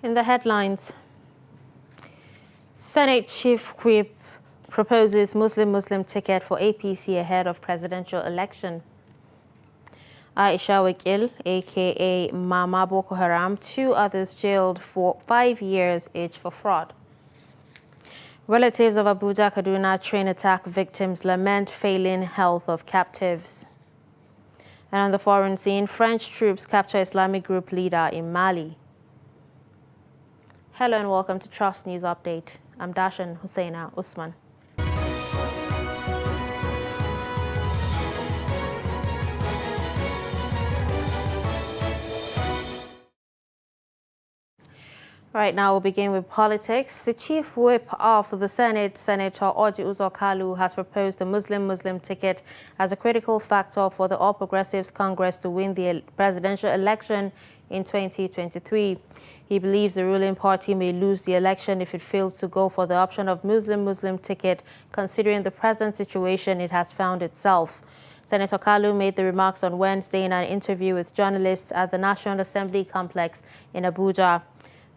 In the headlines, Senate Chief Whip proposes Muslim ticket for APC ahead of presidential election. Aisha Wakil, aka Mama Boko Haram, 2 others jailed for 5 years each for fraud. Relatives of Abuja Kaduna train attack victims lament failing health of captives. And on the foreign scene, French troops capture Islamic group leader in Mali. Hello and welcome to Trust News Update. I'm Dashan Husseina Usman. Right now, we'll begin with politics. The chief whip of the Senate, Senator Orji Uzor Kalu, has proposed the Muslim ticket as a critical factor for the All Progressives Congress to win the presidential election in 2023. He believes the ruling party may lose the election if it fails to go for the option of Muslim ticket, considering the present situation it has found itself. Senator Kalu made the remarks on Wednesday in an interview with journalists at the National Assembly complex in Abuja.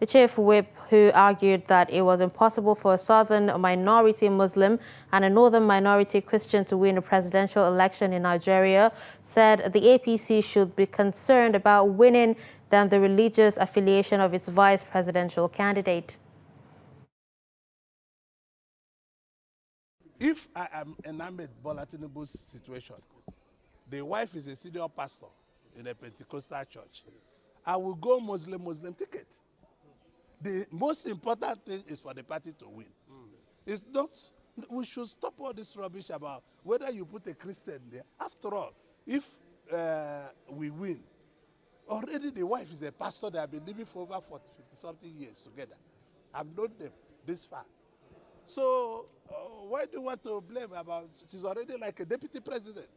The chief whip, who argued that it was impossible for a southern minority Muslim and a northern minority Christian to win a presidential election in Nigeria, said the APC should be concerned about winning than the religious affiliation of its vice presidential candidate. If I am enamored Bola Tinubu's situation, the wife is a senior pastor in a Pentecostal church, I will go Muslim ticket. The most important thing is for the party to win. It's not, we should stop all this rubbish about whether you put a Christian there. After all, if we win, already the wife is a pastor. They have been living for over 40, 50 something years together. I've known them this far. So why do you want to blame about, she's already like a deputy president.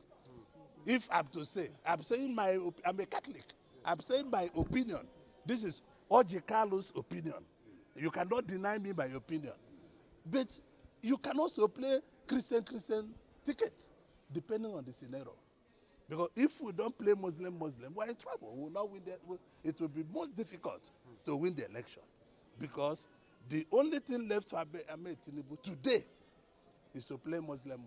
If I'm to say, I'm a Catholic. I'm saying my opinion. This is Orji Kalu's opinion. You cannot deny me my opinion. But you can also play Christian ticket, depending on the scenario. Because if we don't play Muslim, we're in trouble. We will not win it will be most difficult to win the election. Because the only thing left for Ahmed Tinubu today is to play Muslim.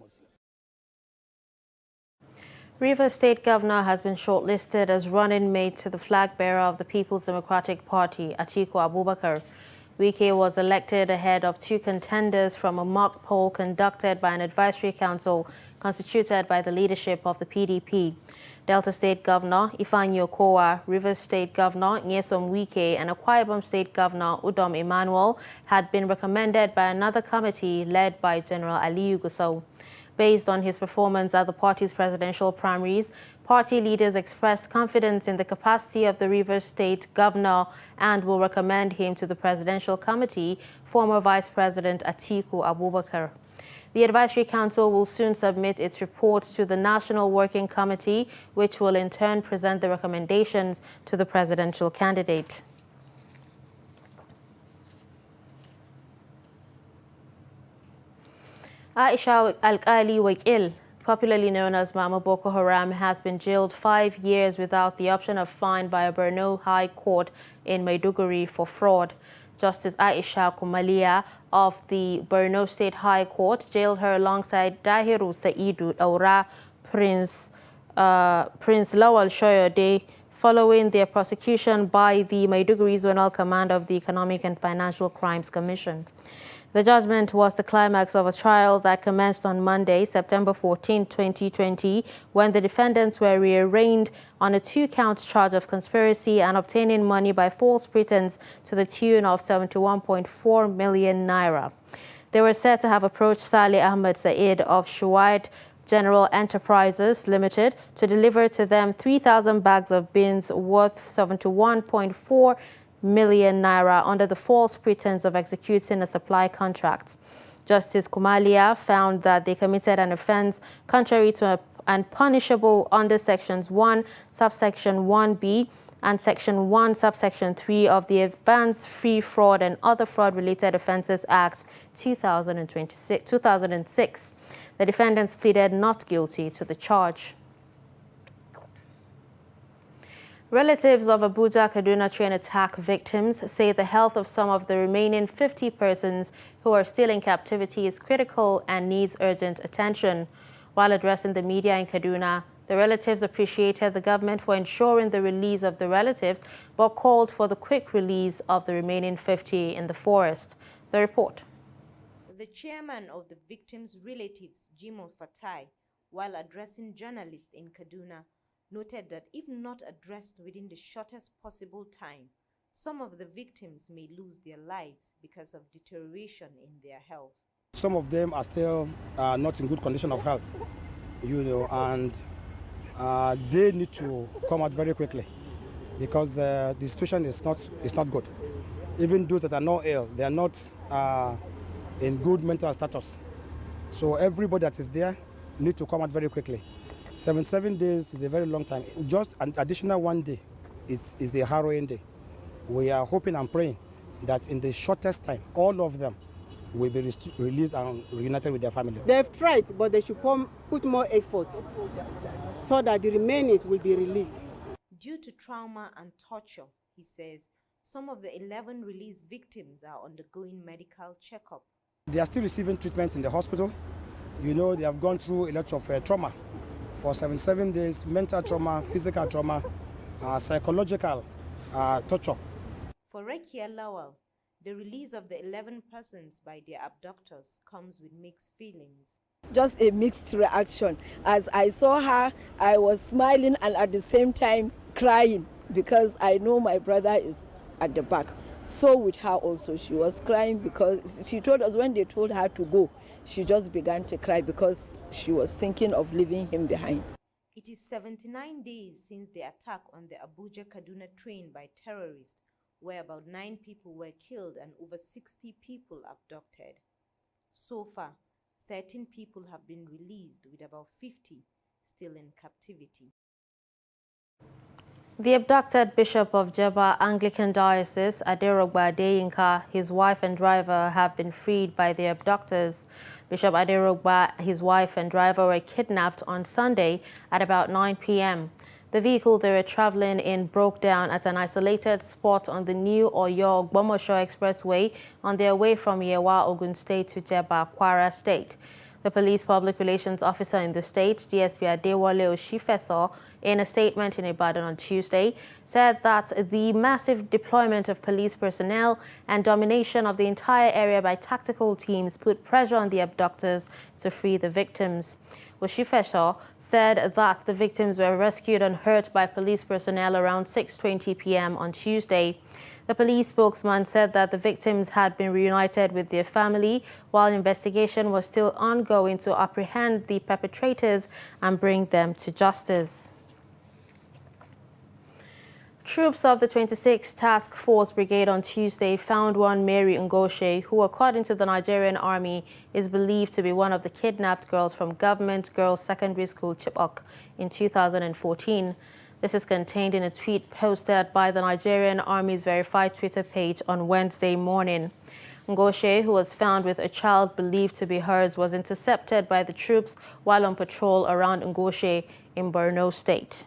Rivers State Governor has been shortlisted as running mate to the flag bearer of the People's Democratic Party, Atiku Abubakar. Wike was elected ahead of 2 contenders from a mock poll conducted by an advisory council constituted by the leadership of the PDP. Delta State Governor Ifeanyi Okowa, Rivers State Governor Nyesom Wike, and Akwa Ibom State Governor Udom Emmanuel had been recommended by another committee led by General Aliyu Gusau. Based on his performance at the party's presidential primaries, party leaders expressed confidence in the capacity of the Rivers State Governor and will recommend him to the Presidential Committee, former Vice President Atiku Abubakar. The Advisory Council will soon submit its report to the National Working Committee, which will in turn present the recommendations to the presidential candidate. Aisha Alkali Wakil, popularly known as Mama Boko Haram, has been jailed 5 years without the option of fine by a Borno High Court in Maiduguri for fraud. Justice Aisha Kumalia of the Borno State High Court jailed her alongside Dahiru Saidu Aura, Prince Lawal Shoyode, following their prosecution by the Maiduguri Zonal Command of the Economic and Financial Crimes Commission. The judgment was the climax of a trial that commenced on Monday, September 14, 2020, when the defendants were rearraigned on a 2-count charge of conspiracy and obtaining money by false pretense to the tune of 71.4 million naira. They were said to have approached Saleh Ahmed Said of Shuaid General Enterprises Limited to deliver to them 3,000 bags of beans worth 71.4 million naira under the false pretense of executing a supply contract. Justice Kumalia found that they committed an offense contrary to and punishable under Sections 1, subsection 1b and Section 1, subsection 3 of the Advanced Free Fraud and Other Fraud-Related Offences Act 2006. The defendants pleaded not guilty to the charge. Relatives of Abuja Kaduna train attack victims say the health of some of the remaining 50 persons who are still in captivity is critical and needs urgent attention. While addressing the media in Kaduna, the relatives appreciated the government for ensuring the release of the relatives, but called for the quick release of the remaining 50 in the forest. The report. The chairman of the victims' relatives, Jimo Fatai, while addressing journalists in Kaduna, noted that if not addressed within the shortest possible time, some of the victims may lose their lives because of deterioration in their health. Some of them are still not in good condition of health, and they need to come out very quickly because the situation is not good. Even those that are not ill, they are not in good mental status. So everybody that is there need to come out very quickly. 77 days is a very long time. Just an additional 1 day is a harrowing day. We are hoping and praying that in the shortest time, all of them will be released and reunited with their families. They've tried, but they should put more effort so that the remaining will be released. Due to trauma and torture, he says, some of the 11 released victims are undergoing medical checkup. They are still receiving treatment in the hospital. They have gone through a lot of trauma for 77 days, mental trauma, physical trauma, psychological torture. For Rekia Lawal, the release of the 11 persons by their abductors comes with mixed feelings. It's just a mixed reaction. As I saw her, I was smiling and at the same time crying because I know my brother is at the back. So with her also, she was crying because she told us when they told her to go, she just began to cry because she was thinking of leaving him behind. It is 79 days since the attack on the Abuja-Kaduna train by terrorists, where about 9 people were killed and over 60 people abducted. So far, 13 people have been released, with about 50 still in captivity. The abducted Bishop of Jeba Anglican Diocese, Aderogba Adeyinka, his wife and driver have been freed by the abductors. Bishop Aderogba, his wife and driver were kidnapped on Sunday at about 9 p.m. The vehicle they were traveling in broke down at an isolated spot on the new Oyo-Gbomosho Expressway on their way from Yewa, Ogun State to Jeba, Kwara State. The police public relations officer in the state, DSP Adewale Oshifeso, in a statement in Ibadan on Tuesday, said that the massive deployment of police personnel and domination of the entire area by tactical teams put pressure on the abductors to free the victims. Oshifeso said that the victims were rescued and hurt by police personnel around 6:20 p.m. on Tuesday. The police spokesman said that the victims had been reunited with their family while investigation was still ongoing to apprehend the perpetrators and bring them to justice. Troops of the 26th Task Force Brigade on Tuesday found one Mary Ngoshe, who, according to the Nigerian Army, is believed to be one of the kidnapped girls from Government Girls Secondary School Chibok in 2014. This is contained in a tweet posted by the Nigerian Army's verified Twitter page on Wednesday morning. Ngoshe, who was found with a child believed to be hers, was intercepted by the troops while on patrol around Ngoshe in Borno State.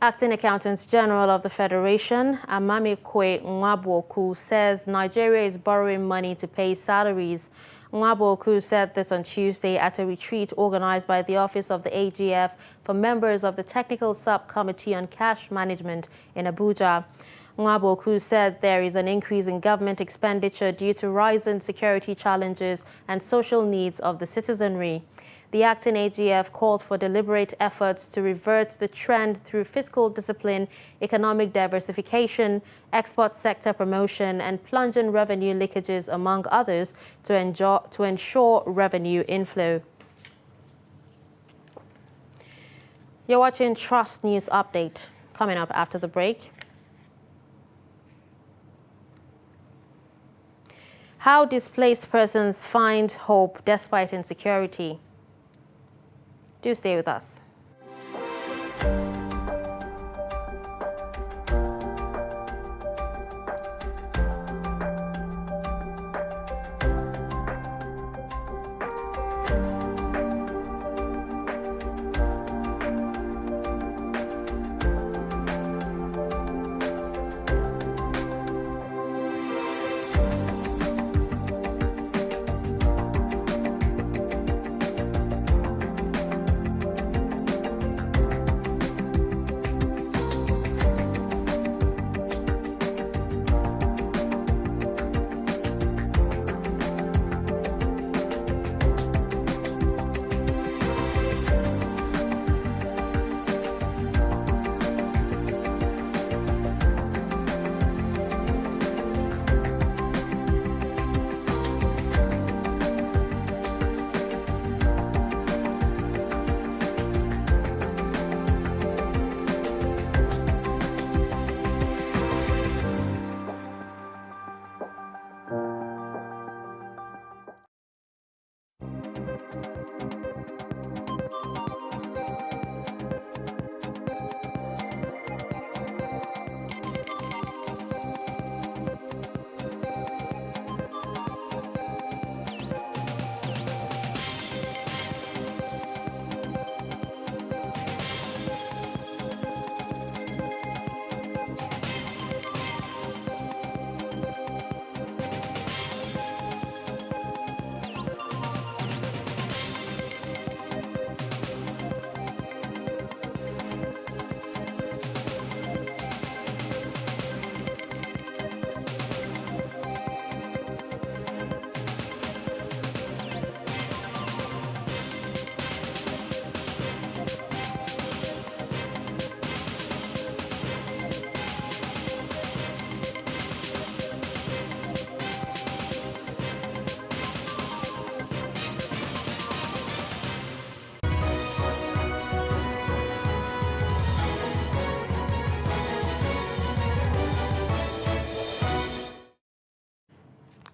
Acting Accountant General of the Federation, Amamikwe Nwabuoku, says Nigeria is borrowing money to pay salaries. Nwabuoku said this on Tuesday at a retreat organized by the Office of the AGF for members of the Technical Subcommittee on Cash Management in Abuja. Nwabuoku said there is an increase in government expenditure due to rising security challenges and social needs of the citizenry. The acting AGF called for deliberate efforts to revert the trend through fiscal discipline, economic diversification, export sector promotion, and plunging revenue leakages, among others, to ensure revenue inflow. You're watching Trust News Update. Coming up after the break. How displaced persons find hope despite insecurity. Do stay with us.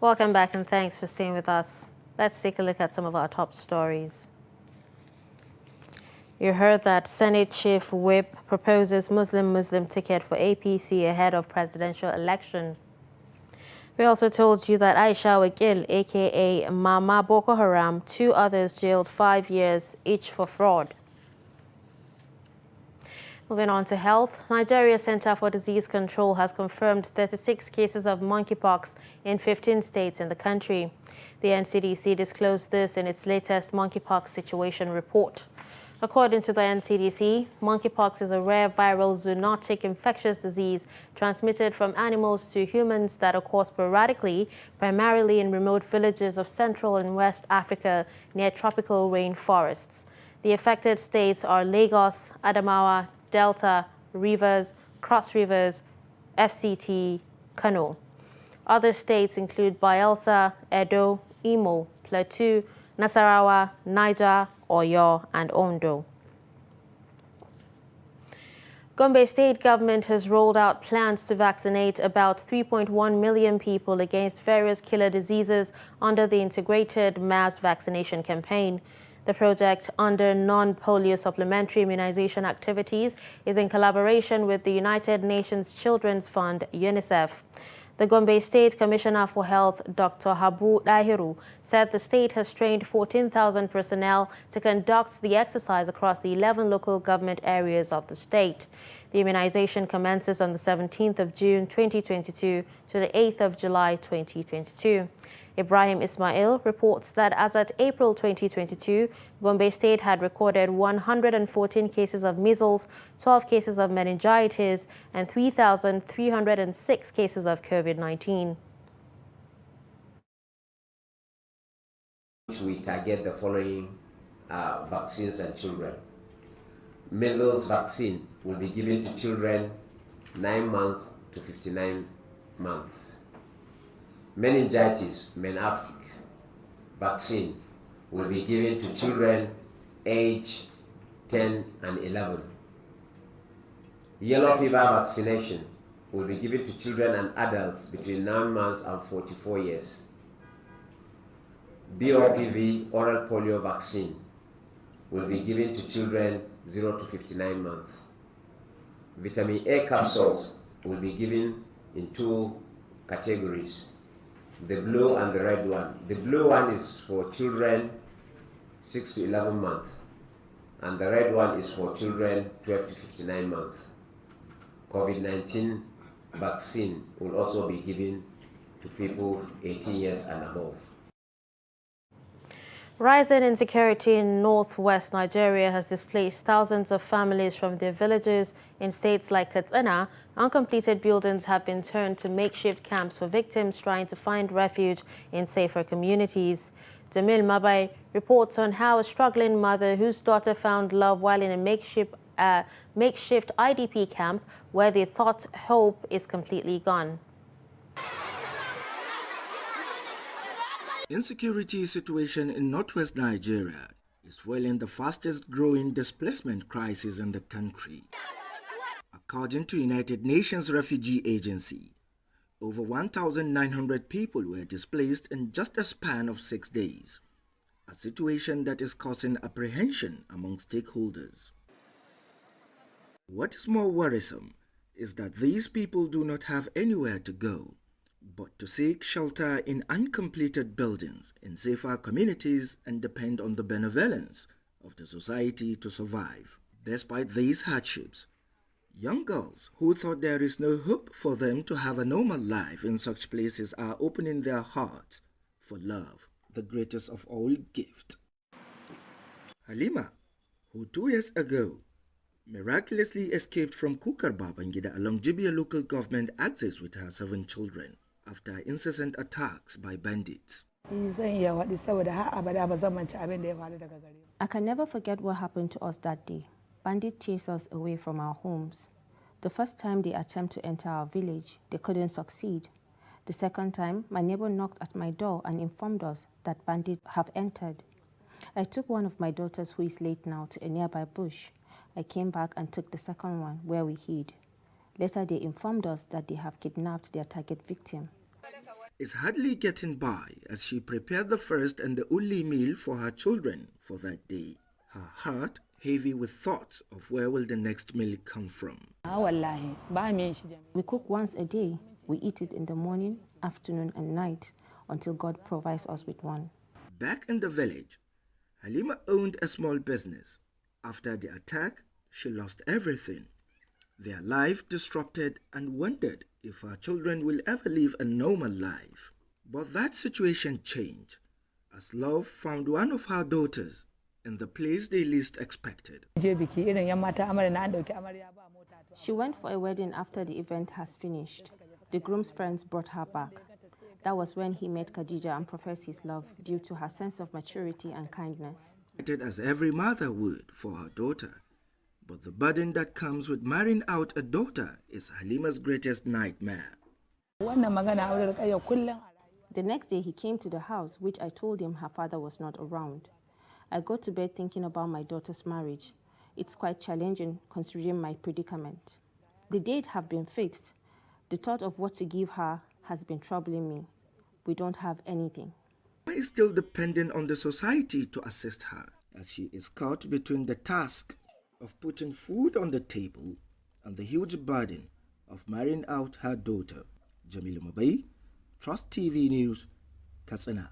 Welcome back and thanks for staying with us. Let's take a look at some of our top stories. You heard that Senate Chief Whip proposes Muslim ticket for APC ahead of presidential election. We also told you that Aisha Wakil, aka Mama Boko Haram, 2 others jailed 5 years each for fraud. Moving on to health, Nigeria Center for Disease Control has confirmed 36 cases of monkeypox in 15 states in the country. The NCDC disclosed this in its latest monkeypox situation report. According to the NCDC, monkeypox is a rare viral zoonotic infectious disease transmitted from animals to humans that occurs sporadically, primarily in remote villages of Central and West Africa near tropical rainforests. The affected states are Lagos, Adamawa, Delta, Rivers, Cross Rivers, FCT, Kano. Other states include Bayelsa, Edo, Imo, Plateau, Nasarawa, Niger, Oyo, and Ondo. Gombe State government has rolled out plans to vaccinate about 3.1 million people against various killer diseases under the integrated mass vaccination campaign. The project, under non-polio supplementary immunization activities, is in collaboration with the United Nations Children's Fund, UNICEF. The Gombe State Commissioner for Health, Dr. Habu Dahiru, said the state has trained 14,000 personnel to conduct the exercise across the 11 local government areas of the state. The immunization commences on the 17th of June 2022 to the 8th of July 2022. Ibrahim Ismail reports that as at April 2022, Gombe State had recorded 114 cases of measles, 12 cases of meningitis, and 3,306 cases of COVID-19. We target the following vaccines and children. Measles vaccine will be given to children 9 months to 59 months. Meningitis, Menaftic vaccine will be given to children age 10 and 11. Yellow fever vaccination will be given to children and adults between 9 months and 44 years. BOPV oral polio vaccine will be given to children 0 to 59 months. Vitamin A capsules will be given in 2 categories, the blue and the red one. The blue one is for children 6 to 11 months, and the red one is for children 12 to 59 months. COVID-19 vaccine will also be given to people 18 years and above. Rising insecurity in northwest Nigeria has displaced thousands of families from their villages in states like Katsina. Uncompleted buildings have been turned to makeshift camps for victims trying to find refuge in safer communities. Jamil Mabai reports on how a struggling mother whose daughter found love while in a makeshift IDP camp where they thought hope is completely gone. Insecurity situation in northwest Nigeria is fueling the fastest growing displacement crisis in the country. According to United Nations Refugee Agency, over 1,900 people were displaced in just a span of 6 days, a situation that is causing apprehension among stakeholders. What is more worrisome is that these people do not have anywhere to go but to seek shelter in uncompleted buildings in safer communities and depend on the benevolence of the society to survive. Despite these hardships, young girls who thought there is no hope for them to have a normal life in such places are opening their hearts for love, the greatest of all gifts. Halima, who 2 years ago miraculously escaped from Kukar Babangida along Jibia local government axis with her 7 children after incessant attacks by bandits. I can never forget what happened to us that day. Bandits chased us away from our homes. The first time they attempted to enter our village, they couldn't succeed. The second time, my neighbor knocked at my door and informed us that bandits have entered. I took one of my daughters, who is late now, to a nearby bush. I came back and took the second one, where we hid. Later, they informed us that they have kidnapped their target victim. is hardly getting by as she prepared the first and the only meal for her children for that day. Her heart heavy with thoughts of where will the next meal come from. We cook once a day. We eat it in the morning, afternoon and night until God provides us with one. Back in the village, Halima owned a small business. After the attack, she lost everything. Their life disrupted and wondered if her children will ever live a normal life. But that situation changed as love found one of her daughters in the place they least expected. She went for a wedding after the event has finished. The groom's friends brought her back. That was when he met Khadija and professed his love due to her sense of maturity and kindness. As every mother would for her daughter. But the burden that comes with marrying out a daughter is Halima's greatest nightmare. The next day he came to the house, which I told him her father was not around. I go to bed thinking about my daughter's marriage. It's quite challenging considering my predicament. The date have been fixed. The thought of what to give her has been troubling me. We don't have anything. I is still dependent on the society to assist her, as she is caught between the task of putting food on the table and the huge burden of marrying out her daughter. Jamilu Mabai, Trust TV News, Katsina.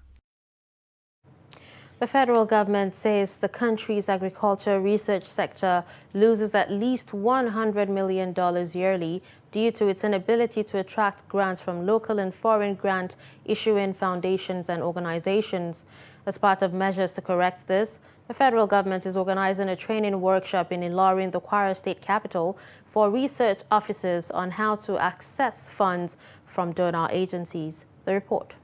The federal government says the country's agriculture research sector loses at least $100 million yearly due to its inability to attract grants from local and foreign grant issuing foundations and organizations. As part of measures to correct this, the federal government is organizing a training workshop in Ilorin, the Kwara State capital, for research officers on how to access funds from donor agencies. The report.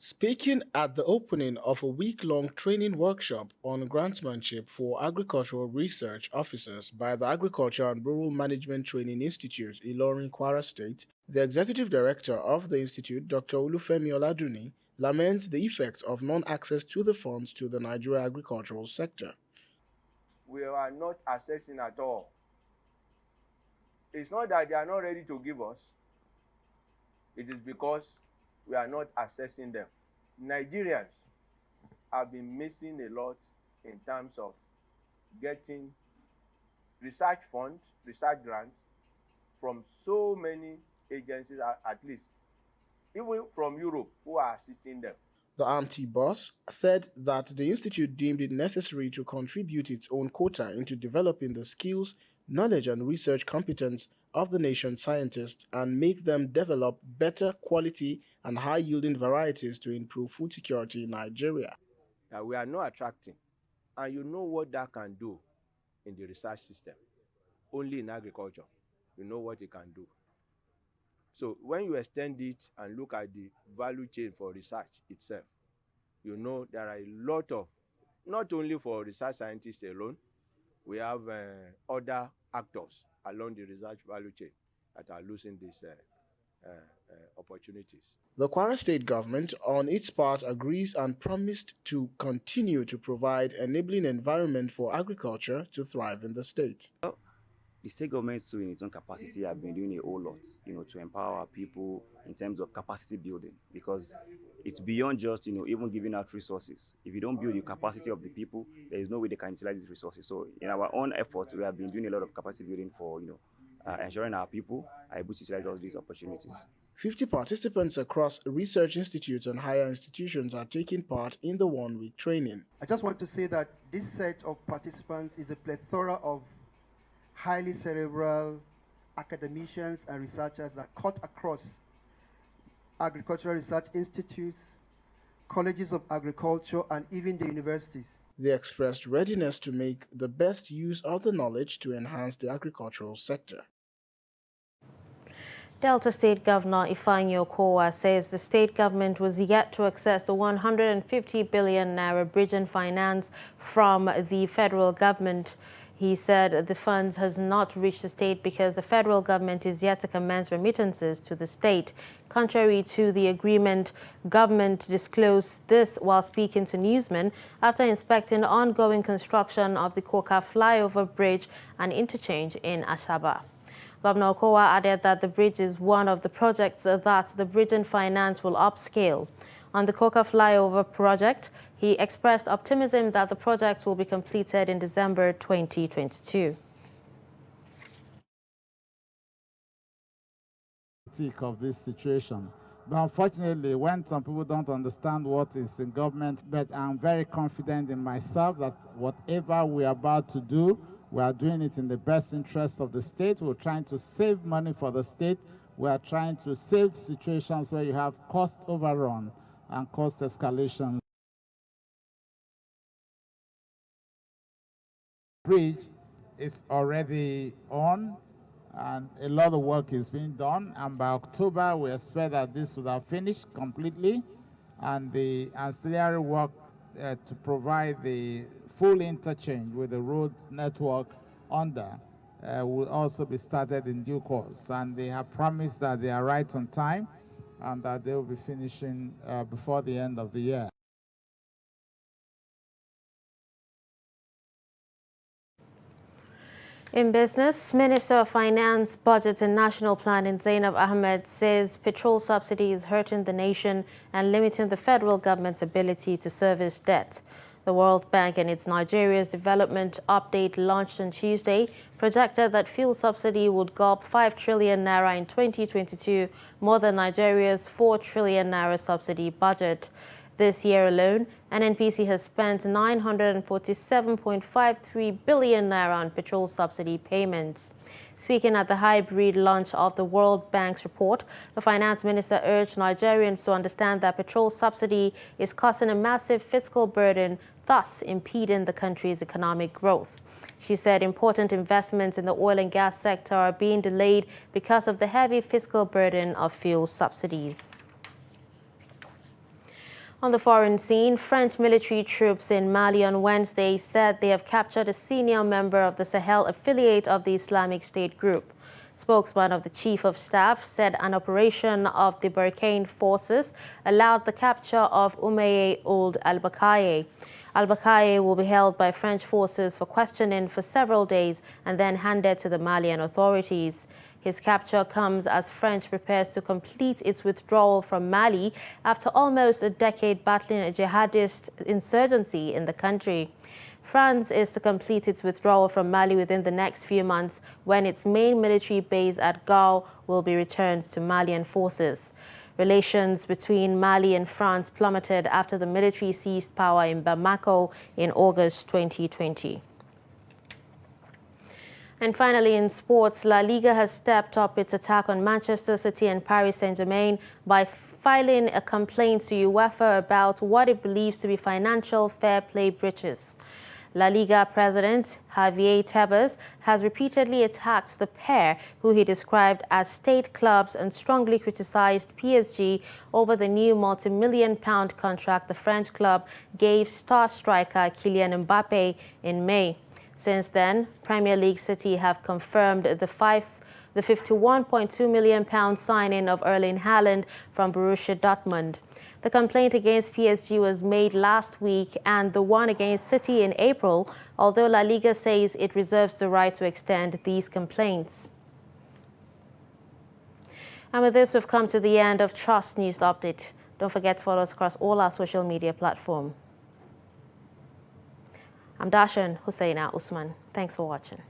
Speaking at the opening of a week-long training workshop on grantsmanship for agricultural research officers by the Agriculture and Rural Management Training Institute, Ilorin, Kwara State, the executive director of the institute, Dr. Olufemi Oladuni, laments the effects of non-access to the funds to the Nigeria agricultural sector. We are not accessing at all. It's not that they are not ready to give us. It is because we are not assessing them. Nigerians have been missing a lot in terms of getting research funds, research grants from so many agencies, at least, even from Europe, who are assisting them. The AMT boss said that the institute deemed it necessary to contribute its own quota into developing the skills, knowledge and research competence of the nation's scientists and make them develop better quality and high-yielding varieties to improve food security in Nigeria. We are not attracting, and you know what that can do in the research system. Only in agriculture, you know what it can do. So when you extend it and look at the value chain for research itself, you know there are a lot of, not only for research scientists alone, we have other actors along the research value chain that are losing these opportunities. The Kwara State government, on its part, agrees and promised to continue to provide enabling environment for agriculture to thrive in the state. The state government, too, in its own capacity, have been doing a whole lot, to empower people in terms of capacity building, because it's beyond just, even giving out resources. If you don't build the capacity of the people, there is no way they can utilize these resources. So, in our own efforts, we have been doing a lot of capacity building for, ensuring our people are able to utilize all these opportunities. 50 participants across research institutes and higher institutions are taking part in the one-week training. I just want to say that this set of participants is a plethora of highly cerebral academicians and researchers that cut across agricultural research institutes, colleges of agriculture, and even the universities. They expressed readiness to make the best use of the knowledge to enhance the agricultural sector. Delta State Governor Ifeanyi Okowa says the state government was yet to access the 150 billion naira bridging finance from the federal government. He said the funds has not reached the state because the federal government is yet to commence remittances to the state. Contrary to the agreement, government disclosed this while speaking to newsmen after inspecting ongoing construction of the Koka flyover bridge and interchange in Asaba. Governor Okowa added that the bridge is one of the projects that the Bridging Finance will upscale. On the Coca flyover project, he expressed optimism that the project will be completed in December 2022. Of this situation. But unfortunately, when some people don't understand what is in government, but I'm very confident in myself that whatever we're about to do, we are doing it in the best interest of the state. We're trying to save money for the state. We are trying to save situations where you have cost overrun and cost escalation. Bridge is already on, and a lot of work is being done, and by October we expect that this will have finished completely, and the ancillary work to provide the full interchange with the road network under will also be started in due course, and they have promised that they are right on time and that they will be finishing before the end of the year. In business, Minister of Finance, Budget and National Planning Zainab Ahmed says petrol subsidy is hurting the nation and limiting the federal government's ability to service debt. The World Bank and its Nigeria's Development Update launched on Tuesday projected that fuel subsidy would gulp 5 trillion naira in 2022, more than Nigeria's 4 trillion naira subsidy budget. This year alone, NNPC has spent 947.53 billion naira on petrol subsidy payments. Speaking at the hybrid launch of the World Bank's report, the finance minister urged Nigerians to understand that petrol subsidy is causing a massive fiscal burden, thus impeding the country's economic growth. She said important investments in the oil and gas sector are being delayed because of the heavy fiscal burden of fuel subsidies. On the foreign scene, French military troops in Mali on Wednesday said they have captured a senior member of the Sahel affiliate of the Islamic State group. Spokesman of the Chief of Staff said an operation of the Burkina forces allowed the capture of Umaye Ould Al-Bakaye. Al-Bakaye will be held by French forces for questioning for several days and then handed to the Malian authorities. His capture comes as French prepares to complete its withdrawal from Mali after almost a decade battling a jihadist insurgency in the country. France is to complete its withdrawal from Mali within the next few months, when its main military base at Gao will be returned to Malian forces. Relations between Mali and France plummeted after the military seized power in Bamako in August 2020. And finally, in sports, La Liga has stepped up its attack on Manchester City and Paris Saint-Germain by filing a complaint to UEFA about what it believes to be financial fair play breaches. La Liga president Javier Tebas has repeatedly attacked the pair, who he described as state clubs, and strongly criticized PSG over the new multi-million-pound contract the French club gave star striker Kylian Mbappe in May. Since then, Premier League City have confirmed the £51.2 million signing of Erling Haaland from Borussia Dortmund. The complaint against PSG was made last week and the one against City in April, although La Liga says it reserves the right to extend these complaints. And with this, we've come to the end of Trust News Update. Don't forget to follow us across all our social media platforms. I'm Darshan Hussaina Usman. Thanks for watching.